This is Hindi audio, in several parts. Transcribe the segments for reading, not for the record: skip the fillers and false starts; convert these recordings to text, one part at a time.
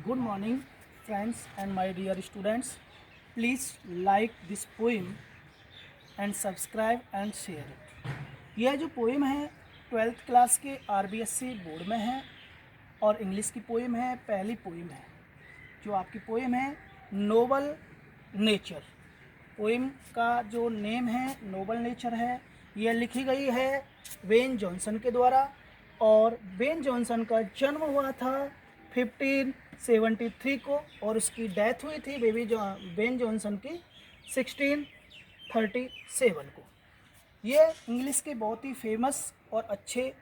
Good morning, friends and my dear students. Please like this poem and subscribe and share it. यह जो पोएम है 12th क्लास के RBSC बोर्ड में है और इंग्लिश की पोएम है, पहली पोएम है। जो आपकी पोएम है नोबल नेचर। पोएम का जो नेम है नोबल नेचर है। यह लिखी गई है वेन जॉनसन के द्वारा और वेन जॉनसन का जन्म हुआ था 1573 को और उसकी डेथ हुई थी वेन जॉनसन की 1637 को। ये इंग्लिश के बहुत ही फेमस और अच्छे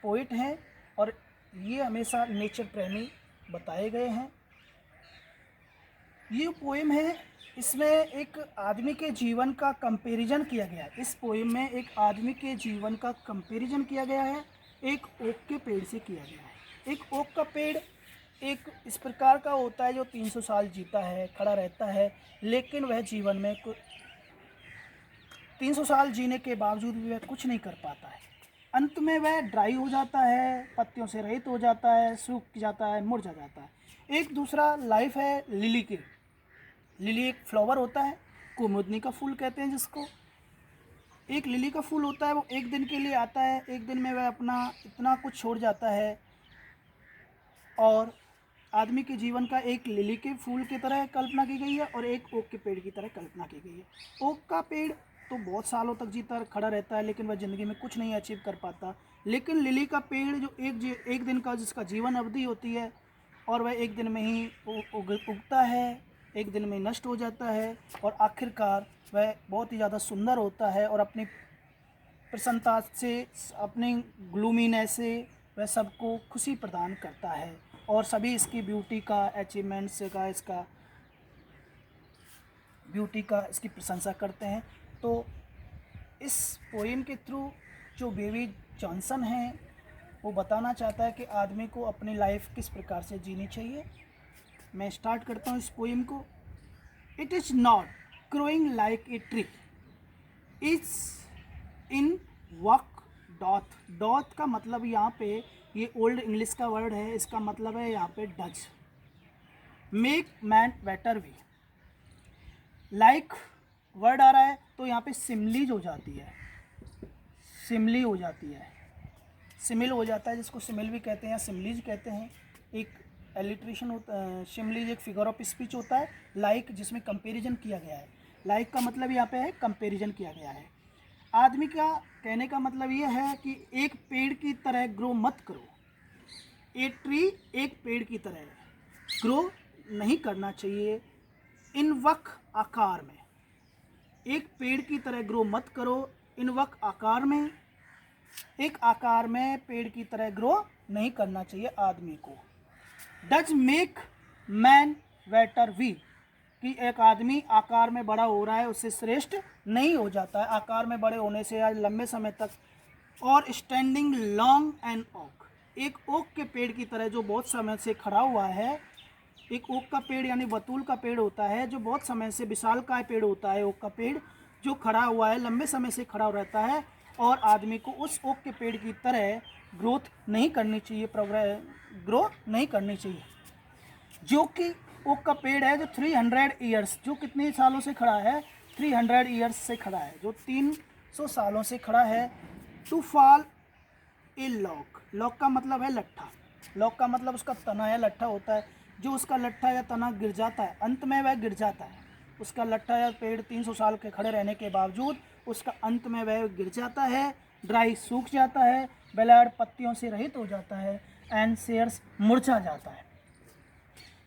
पोइट हैं और ये हमेशा नेचर प्रेमी बताए गए हैं। ये पोएम है, इसमें एक आदमी के जीवन का कंपैरिजन किया गया है। इस पोएम में एक आदमी के जीवन का कंपैरिजन किया गया है, एक ओक के पेड़ से किया गया है। एक ओक का पेड़ एक इस प्रकार का होता है जो 300 साल जीता है, खड़ा रहता है, लेकिन वह जीवन में 300 साल जीने के बावजूद भी वह कुछ नहीं कर पाता है। अंत में वह ड्राई हो जाता है, पत्तियों से रहित हो जाता है, सूख जाता है, मुरझा जाता है। एक दूसरा लाइफ है लिली की। लिली एक फ्लावर होता है, कुमुदनी का फूल कहते हैं जिसको। एक लिली का फूल होता है, वो एक दिन के लिए आता है, एक दिन में वह अपना इतना कुछ छोड़ जाता है। और आदमी के जीवन का एक लिली के फूल की तरह कल्पना की गई है और एक ओक के पेड़ की तरह कल्पना की गई है। ओक का पेड़ तो बहुत सालों तक जीता खड़ा रहता है, लेकिन वह ज़िंदगी में कुछ नहीं अचीव कर पाता। लेकिन लिली का पेड़ जो एक दिन का जिसका जीवन अवधि होती है और वह एक दिन में ही उगता है, एक दिन में नष्ट हो जाता है और आखिरकार वह बहुत ही ज़्यादा सुंदर होता है और अपनी प्रसन्नता से, अपनी ग्लूमीनेस से वह सबको खुशी प्रदान करता है और सभी इसकी ब्यूटी का, अचीवमेंट्स का, इसका ब्यूटी का इसकी प्रशंसा करते हैं। तो इस पोएम के थ्रू जो वेन जॉनसन है वो बताना चाहता है कि आदमी को अपनी लाइफ किस प्रकार से जीनी चाहिए। मैं स्टार्ट करता हूँ इस पोएम को। It is not growing like a tree, it's in walk doth. Doth का मतलब यहाँ पे ये ओल्ड इंग्लिश का वर्ड है, इसका मतलब है यहाँ पे does. Make man better way, like word आ रहा है तो यहाँ पे सिमिलीज हो जाती है, सिमिली हो जाती है, सिमिल हो जाता है, जिसको सिमिल भी कहते हैं, सिमिलीज कहते हैं। एक एलिट्रेशन होता है, सिमिलीज एक फिगर ऑफ स्पीच होता है, लाइक जिसमें कंपैरिजन किया गया है। लाइक का मतलब यहाँ पे है कंपैरिजन किया गया है। आदमी का कहने का मतलब ये है कि एक पेड़ की तरह ग्रो मत करो। ए ट्री एक पेड़ की तरह ग्रो नहीं करना चाहिए। इन वक आकार में, एक पेड़ की तरह ग्रो मत करो। इन वक आकार में, एक आकार में पेड़ की तरह ग्रो नहीं करना चाहिए आदमी को। Does make man better we, कि एक आदमी आकार में बड़ा हो रहा है उससे श्रेष्ठ नहीं हो जाता है। आकार में बड़े होने से आज लंबे समय तक और स्टैंडिंग लॉन्ग एंड ओक, एक ओक के पेड़ की तरह जो बहुत समय से खड़ा हुआ है। एक ओक का पेड़ यानी बतूल का पेड़ होता है जो बहुत समय से, विशालकाय पेड़ होता है ओक का पेड़ जो खड़ा हुआ है, लंबे समय से खड़ा रहता है। और आदमी को उस ओक के पेड़ की तरह ग्रोथ नहीं करनी चाहिए, ग्रो नहीं करनी चाहिए। जो कि ओक का पेड़ है जो 300 ईयर्स, जो कितने सालों से खड़ा है, 300 ईयर्स से खड़ा है, जो 300 सालों से खड़ा है। To fall a lock, lock का मतलब है लट्ठा, लॉक का मतलब उसका तना या लट्ठा होता है। जो उसका लट्ठा या तना गिर जाता है, अंत में वह गिर जाता है। उसका लट्ठा या पेड़ 300 साल के खड़े रहने के बावजूद उसका अंत में वह गिर जाता है, ड्राई सूख जाता है, ब्लेड पत्तियों से रहित हो जाता है एंड शेयर्स मुरझा जाता है।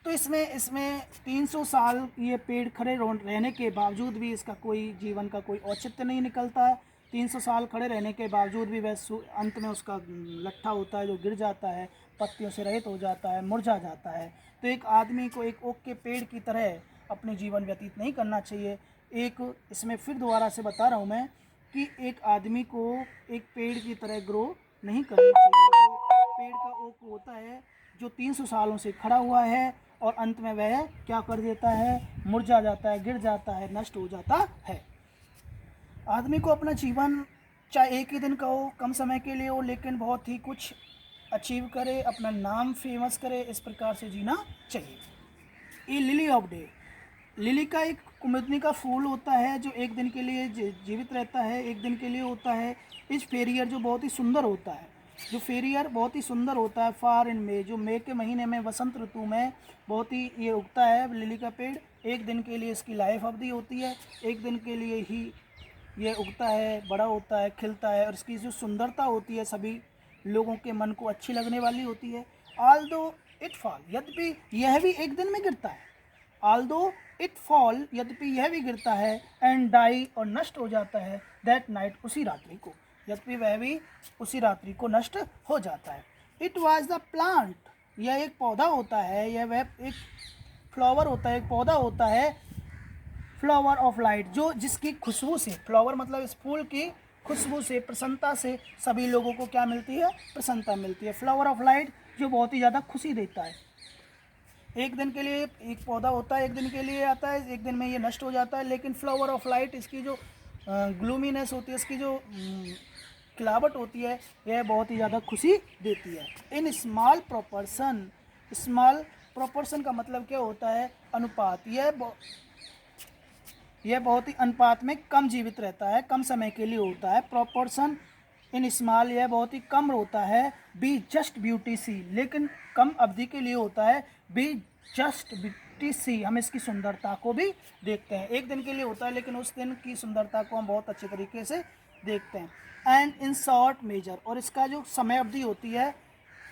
तो इसमें 300 साल ये पेड़ खड़े रहने के बावजूद भी इसका कोई जीवन का कोई औचित्य नहीं निकलता है। 300 साल खड़े रहने के बावजूद भी वह अंत में उसका लट्ठा होता है जो गिर जाता है, पत्तियों से रहित हो जाता है, मुरझा जाता है। तो एक आदमी को एक ओक के पेड़ की तरह अपने जीवन व्यतीत नहीं करना चाहिए। एक इसमें फिर दोबारा से बता रहा हूँ मैं कि एक आदमी को एक पेड़ की तरह ग्रो नहीं करनी चाहिए। जो पेड़ का ओक होता है जो 300 सालों से खड़ा हुआ है और अंत में वह क्या कर देता है, मुरझा जाता है, गिर जाता है, नष्ट हो जाता है। आदमी को अपना जीवन चाहे एक ही दिन का हो, कम समय के लिए हो, लेकिन बहुत ही कुछ अचीव करे, अपना नाम फेमस करे, इस प्रकार से जीना चाहिए। ए लिली ऑफ डे, लिली का एक कुमुदनी का फूल होता है जो एक दिन के लिए जीवित रहता है, एक दिन के लिए होता है। इस फेरियर जो बहुत ही सुंदर होता है, जो फेरियर बहुत ही सुंदर होता है, फार इन मई, जो मई के महीने में वसंत ऋतु में बहुत ही ये उगता है लिली का पेड़। एक दिन के लिए इसकी लाइफ अवधि होती है, एक दिन के लिए ही ये उगता है, बड़ा होता है, खिलता है, और इसकी जो सुंदरता होती है सभी लोगों के मन को अच्छी लगने वाली होती है। आल्दो इट फॉल, यद्यपि यह भी एक दिन में गिरता है, आल्दो इट फॉल, यद्यपि यह भी गिरता है, एंड डाई, और नष्ट हो जाता है, दैट नाइट, उसी रात्रि को, यद्यपि वह भी उसी रात्रि को नष्ट हो जाता है। इट वॉज द प्लांट, यह एक पौधा होता है, यह वह एक फ्लावर होता है, एक पौधा होता है, फ्लावर ऑफ लाइट, जो जिसकी खुशबू से, फ्लावर मतलब इस फूल की खुशबू से, प्रसन्नता से सभी लोगों को क्या मिलती है, प्रसन्नता मिलती है। फ्लावर ऑफ लाइट जो बहुत ही ज़्यादा खुशी देता है। एक दिन के लिए एक पौधा होता है, एक दिन के लिए आता है, एक दिन में ये नष्ट हो जाता है, लेकिन फ्लावर ऑफ लाइट, इसकी जो ग्लूमीनेस होती है, इसकी जो खिलावट होती है, यह बहुत ही ज़्यादा खुशी देती है। In small proportion, small proportion का मतलब क्या होता है, अनुपात। यह बहुत ही अनुपात में कम जीवित रहता है, कम समय के लिए होता है। प्रोपोर्शन इन स्मॉल, यह बहुत ही कम होता है। बी जस्ट ब्यूटी सी, लेकिन कम अवधि के लिए होता है। बी जस्ट ब्यूटी सी, हम इसकी सुंदरता को भी देखते हैं। एक दिन के लिए होता है, लेकिन उस दिन की सुंदरता को हम बहुत अच्छे तरीके से देखते हैं। एंड इन शॉर्ट मेजर, और इसका जो समय अवधि होती है,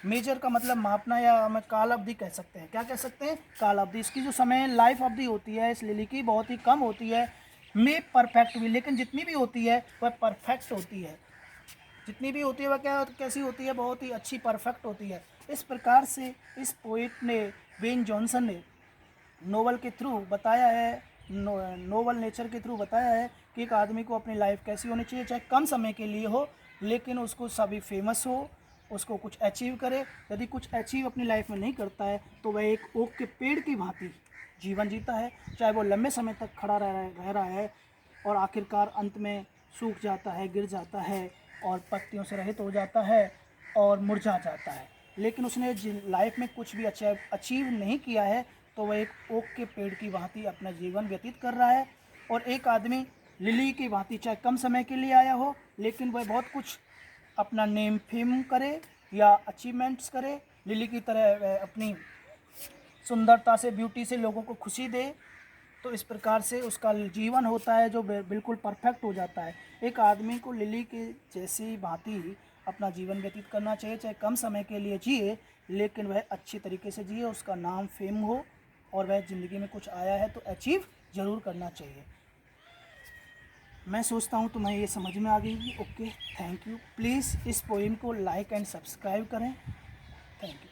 मेजर का मतलब मापना, या हम काल अवधि कह सकते हैं। क्या कह सकते हैं, काल अवधि। इसकी जो समय लाइफ अवधि होती है इस लिली की, बहुत ही कम होती है। मे परफेक्ट भी, लेकिन जितनी भी होती है वह परफेक्ट होती है, जितनी भी होती है वह क्या कैसी होती है, बहुत ही अच्छी, परफेक्ट होती है। इस प्रकार से इस पोइट ने, बेन जॉनसन ने नोवेल के थ्रू बताया है, नोवेल नेचर के थ्रू बताया है कि एक आदमी को अपनी लाइफ कैसी होनी चाहिए, चाहे कम समय के लिए हो, लेकिन उसको सभी फेमस हो, उसको कुछ अचीव करे। यदि कुछ अचीव अपनी लाइफ में नहीं करता है तो वह एक ओक के पेड़ की भांति जीवन जीता है, चाहे वो लंबे समय तक खड़ा रह रहा है और आखिरकार अंत में सूख जाता है, गिर जाता है और पत्तियों से रहित हो जाता है और मुरझा जाता है। लेकिन उसने लाइफ में कुछ भी अचीव नहीं किया है, तो वह एक ओक के पेड़ की भांति अपना जीवन व्यतीत कर रहा है। और एक आदमी लिली की भांति, चाहे कम समय के लिए आया हो, लेकिन वह बहुत कुछ अपना नेम फेम करे या अचीवमेंट्स करे, लिली की तरह वह अपनी सुंदरता से, ब्यूटी से लोगों को खुशी दे। तो इस प्रकार से उसका जीवन होता है जो बिल्कुल परफेक्ट हो जाता है। एक आदमी को लिली के जैसी भांति अपना जीवन व्यतीत करना चाहिए, चाहे कम समय के लिए जिए, लेकिन वह अच्छी तरीके से जिए, उसका नाम फेम हो और वह ज़िंदगी में कुछ आया है तो अचीव ज़रूर करना चाहिए। मैं सोचता हूँ तुम्हें ये समझ में आ गई। Okay, thank you. प्लीज़ इस पोएम को लाइक एंड सब्सक्राइब करें। Thank you.